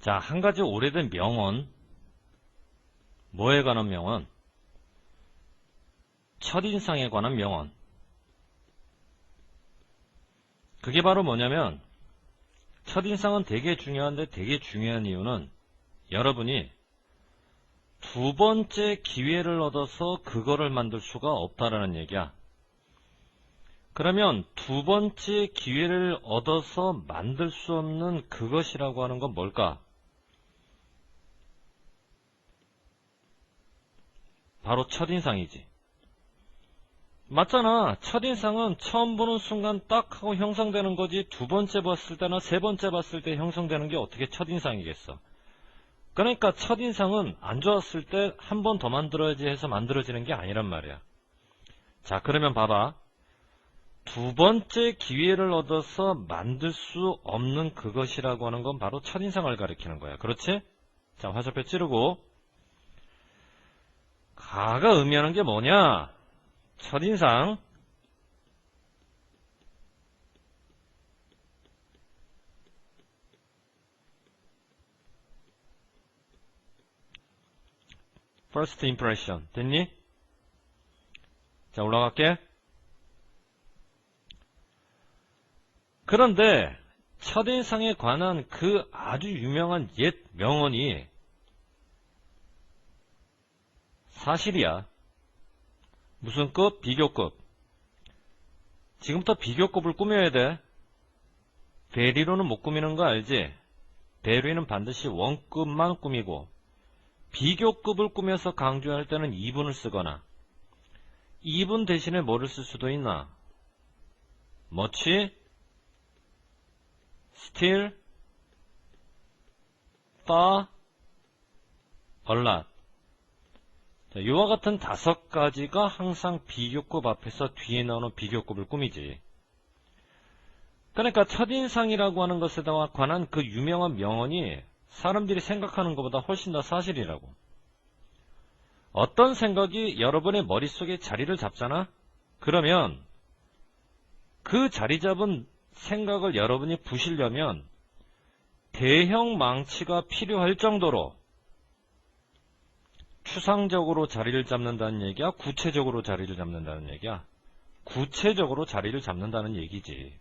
자, 한 가지 오래된 명언. 뭐에 관한 명언? 첫인상에 관한 명언. 그게 바로 뭐냐면, 첫인상은 되게 중요한데 되게 중요한 이유는 여러분이 두 번째 기회를 얻어서 그거를 만들 수가 없다라는 얘기야. 그러면 두 번째 기회를 얻어서 만들 수 없는 그것이라고 하는 건 뭘까? 바로 첫인상이지. 맞잖아. 첫인상은 처음 보는 순간 딱 하고 형성되는 거지, 두 번째 봤을 때나 세 번째 봤을 때 형성되는 게 어떻게 첫인상이겠어. 그러니까 첫인상은 안 좋았을 때 한 번 더 만들어야지 해서 만들어지는 게 아니란 말이야. 자, 그러면 봐봐. 두 번째 기회를 얻어서 만들 수 없는 그것이라고 하는 건 바로 첫인상을 가리키는 거야. 그렇지? 자, 화살표 찌르고. 가가 의미하는 게 뭐냐? 첫인상. First impression. 됐니? 자, 올라갈게. 그런데 첫인상에 관한 그 아주 유명한 옛 명언이 사실이야. 무슨 급? 비교급. 지금부터 비교급을 꾸며야 돼. 대리로는 못 꾸미는 거 알지? 대리는 반드시 원급만 꾸미고, 비교급을 꾸며서 강조할 때는 2분을 쓰거나, 2분 대신에 뭐를 쓸 수도 있나? much, still, far, a lot. 이와 같은 5가지가 항상 비교급 앞에서 뒤에 나오는 비교급을 꾸미지. 그러니까 첫인상이라고 하는 것에 관한 그 유명한 명언이 사람들이 생각하는 것보다 훨씬 더 사실이라고. 어떤 생각이 여러분의 머릿속에 자리를 잡잖아? 그러면 그 자리 잡은 생각을 여러분이 부시려면 대형 망치가 필요할 정도로 추상적으로 자리를 잡는다는 얘기야? 구체적으로 자리를 잡는다는 얘기야? 구체적으로 자리를 잡는다는 얘기지.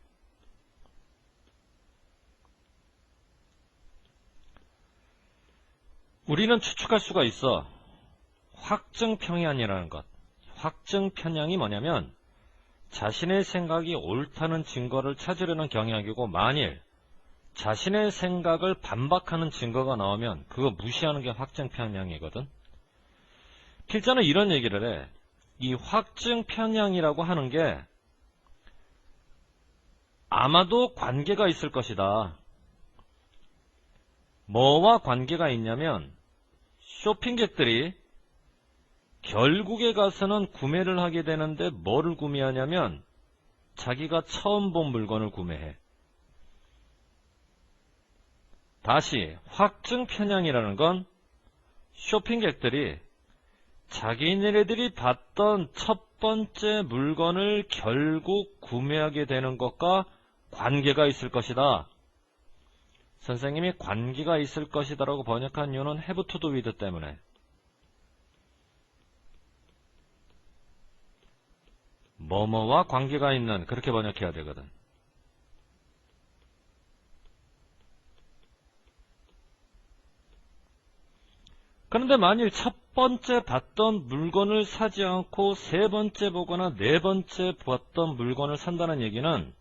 우리는 추측할 수가 있어. 확증 편향이라는 것. 확증 편향이 뭐냐면 자신의 생각이 옳다는 증거를 찾으려는 경향이고, 만일 자신의 생각을 반박하는 증거가 나오면 그거 무시하는 게 확증 편향이거든. 필자는 이런 얘기를 해. 이 확증 편향이라고 하는 게 아마도 관계가 있을 것이다. 뭐와 관계가 있냐면, 쇼핑객들이 결국에 가서는 구매를 하게 되는데 뭐를 구매하냐면 자기가 처음 본 물건을 구매해. 다시, 확증 편향이라는 건 쇼핑객들이 자기네들이 봤던 첫 번째 물건을 결국 구매하게 되는 것과 관계가 있을 것이다. 선생님이 관계가 있을 것이다 라고 번역한 이유는 have to do with 때문에. 뭐뭐와 관계가 있는, 그렇게 번역해야 되거든. 그런데 만일 첫 번째 봤던 물건을 사지 않고 세 번째 보거나 네 번째 봤던 물건을 산다는 얘기는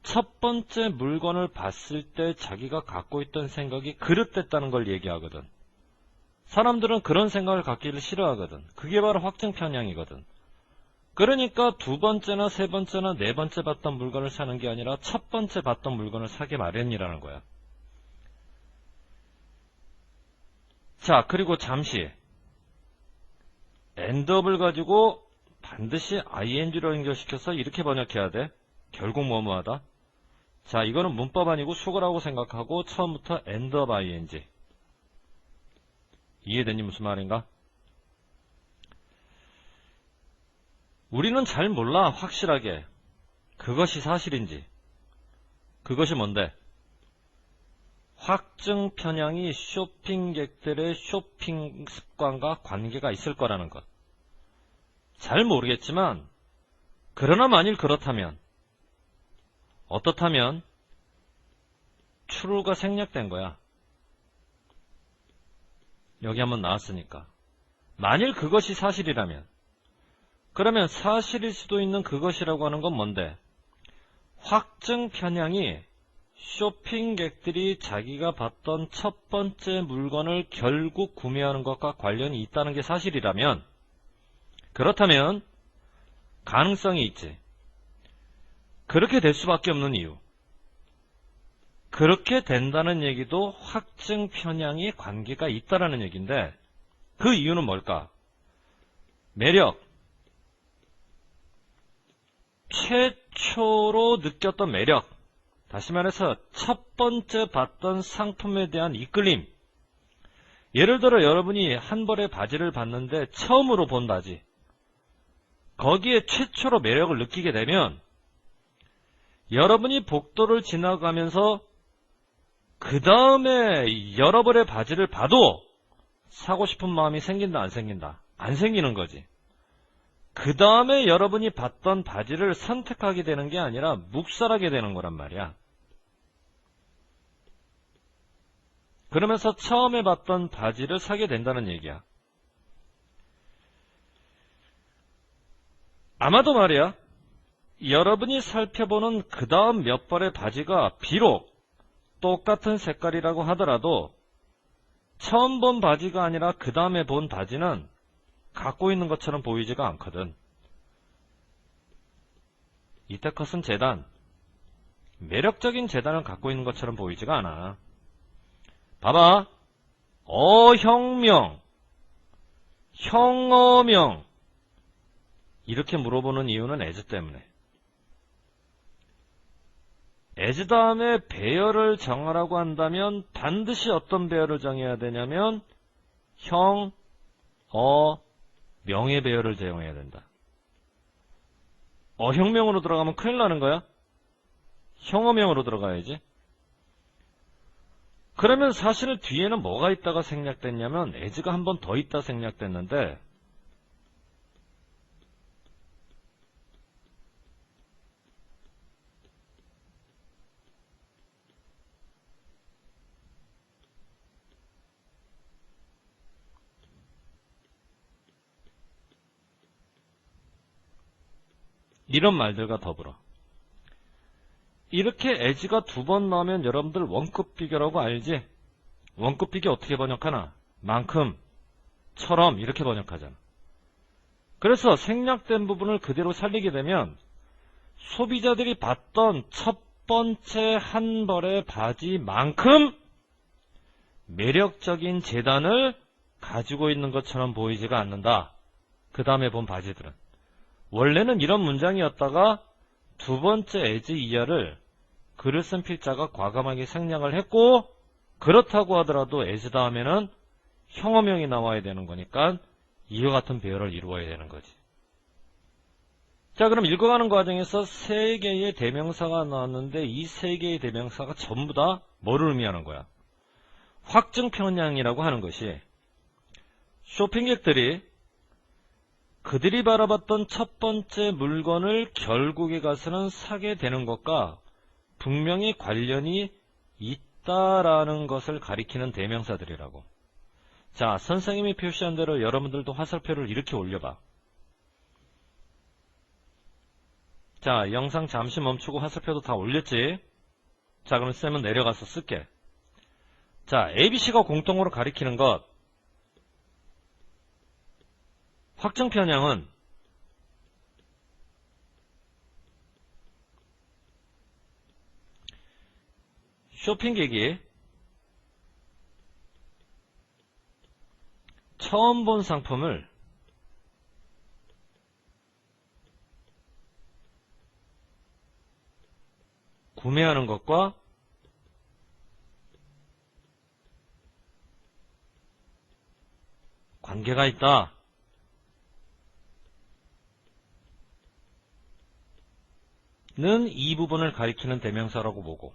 첫 번째 물건을 봤을 때 자기가 갖고 있던 생각이 그릇됐다는 걸 얘기하거든. 사람들은 그런 생각을 갖기를 싫어하거든. 그게 바로 확증 편향이거든. 그러니까 두 번째나 세 번째나 네 번째 봤던 물건을 사는 게 아니라 첫 번째 봤던 물건을 사게 마련이라는 거야. 자, 그리고 잠시 endup을 가지고 반드시 ing로 연결시켜서 이렇게 번역해야 돼. 결국 뭐뭐하다. 자, 이거는 문법 아니고 수거라고 생각하고 처음부터 end of ing. 이해되니 무슨 말인가? 우리는 잘 몰라, 확실하게. 그것이 사실인지. 그것이 뭔데? 확증 편향이 쇼핑객들의 쇼핑 습관과 관계가 있을 거라는 것. 잘 모르겠지만 그러나 만일 그렇다면 어떻다면 true가 생략된 거야. 여기 한번 나왔으니까. 만일 그것이 사실이라면 그러면 사실일 수도 있는 그것이라고 하는 건 뭔데? 확증 편향이 쇼핑객들이 자기가 봤던 첫 번째 물건을 결국 구매하는 것과 관련이 있다는 게 사실이라면 그렇다면 가능성이 있지. 그렇게 될 수밖에 없는 이유. 그렇게 된다는 얘기도 확증 편향이 관계가 있다라는 얘기인데 그 이유는 뭘까? 매력. 최초로 느꼈던 매력. 다시 말해서 첫 번째 봤던 상품에 대한 이끌림. 예를 들어 여러분이 한 벌의 바지를 봤는데 처음으로 본 바지. 거기에 최초로 매력을 느끼게 되면 여러분이 복도를 지나가면서 그 다음에 여러 벌의 바지를 봐도 사고 싶은 마음이 생긴다 안 생긴다? 안 생기는 거지. 그 다음에 여러분이 봤던 바지를 선택하게 되는 게 아니라 묵살하게 되는 거란 말이야. 그러면서 처음에 봤던 바지를 사게 된다는 얘기야. 아마도 말이야. 여러분이 살펴보는 그 다음 몇 벌의 바지가 비록 똑같은 색깔이라고 하더라도 처음 본 바지가 아니라 그 다음에 본 바지는 갖고 있는 것처럼 보이지가 않거든. 이때컷은 재단, 매력적인 재단을 갖고 있는 것처럼 보이지가 않아. 봐봐. 어형명, 형어명 이렇게 물어보는 이유는 as 때문에. as 다음에 배열을 정하라고 한다면 반드시 어떤 배열을 정해야 되냐면 형, 명의 배열을 제공해야 된다. 어형명으로 들어가면 큰일 나는 거야. 형어명으로 들어가야지. 그러면 사실 뒤에는 뭐가 있다가 생략됐냐면 as가 한 번 더 있다 생략됐는데 이런 말들과 더불어 이렇게 as가 두 번 나오면 여러분들 원급 비교라고 알지? 원급 비교 어떻게 번역하나? 만큼, 처럼 이렇게 번역하잖아. 그래서 생략된 부분을 그대로 살리게 되면 소비자들이 봤던 첫 번째 한 벌의 바지만큼 매력적인 재단을 가지고 있는 것처럼 보이지가 않는다. 그 다음에 본 바지들은. 원래는 이런 문장이었다가 두 번째 as 이하를 글을 쓴 필자가 과감하게 생략을 했고 그렇다고 하더라도 as 다음에는 형어명이 나와야 되는 거니까 이와 같은 배열을 이루어야 되는 거지. 자, 그럼 읽어가는 과정에서 세 개의 대명사가 나왔는데 이 세 개의 대명사가 전부 다 뭐를 의미하는 거야? 확증 편향이라고 하는 것이 쇼핑객들이 그들이 바라봤던 첫 번째 물건을 결국에 가서는 사게 되는 것과 분명히 관련이 있다라는 것을 가리키는 대명사들이라고. 자, 선생님이 표시한 대로 여러분들도 화살표를 이렇게 올려봐. 자, 영상 잠시 멈추고 화살표도 다 올렸지? 자, 그럼 쌤은 내려가서 쓸게. 자, ABC가 공통으로 가리키는 것. 확증 편향은 쇼핑객이 처음 본 상품을 구매하는 것과 관계가 있다. 는 이 부분을 가리키는 대명사라고 보고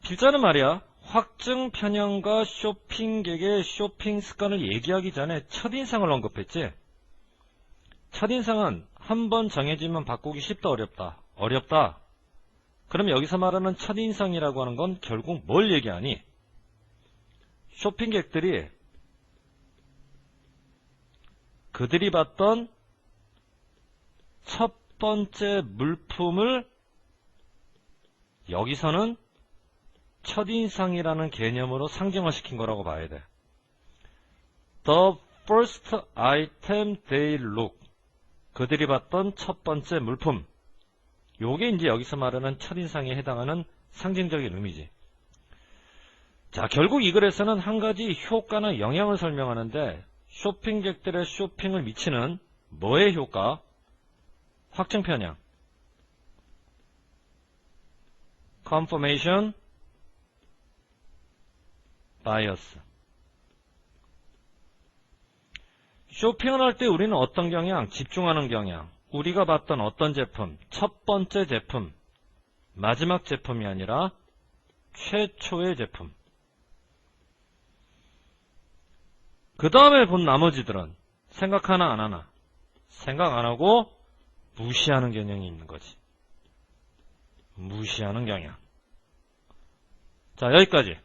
필자는 말이야 확증 편향과 쇼핑객의 쇼핑 습관을 얘기하기 전에 첫인상을 언급했지. 첫인상은 한번 정해지면 바꾸기 쉽다 어렵다? 어렵다. 그럼 여기서 말하는 첫인상이라고 하는 건 결국 뭘 얘기하니? 쇼핑객들이 그들이 봤던 첫 번째 물품을 여기서는 첫인상이라는 개념으로 상징화시킨 거라고 봐야 돼. The first item they look. 그들이 봤던 첫 번째 물품. 요게 이제 여기서 말하는 첫인상에 해당하는 상징적인 의미지. 자, 결국 이 글에서는 한 가지 효과나 영향을 설명하는데 쇼핑객들의 쇼핑을 미치는 뭐의 효과? 확증 편향. confirmation bias. 쇼핑을 할 때 우리는 어떤 경향? 집중하는 경향. 우리가 봤던 어떤 제품, 첫 번째 제품, 마지막 제품이 아니라 최초의 제품. 그 다음에 본 나머지들은 생각하나 안 하나? 생각 안 하고 무시하는 경향이 있는 거지. 무시하는 경향. 자, 여기까지.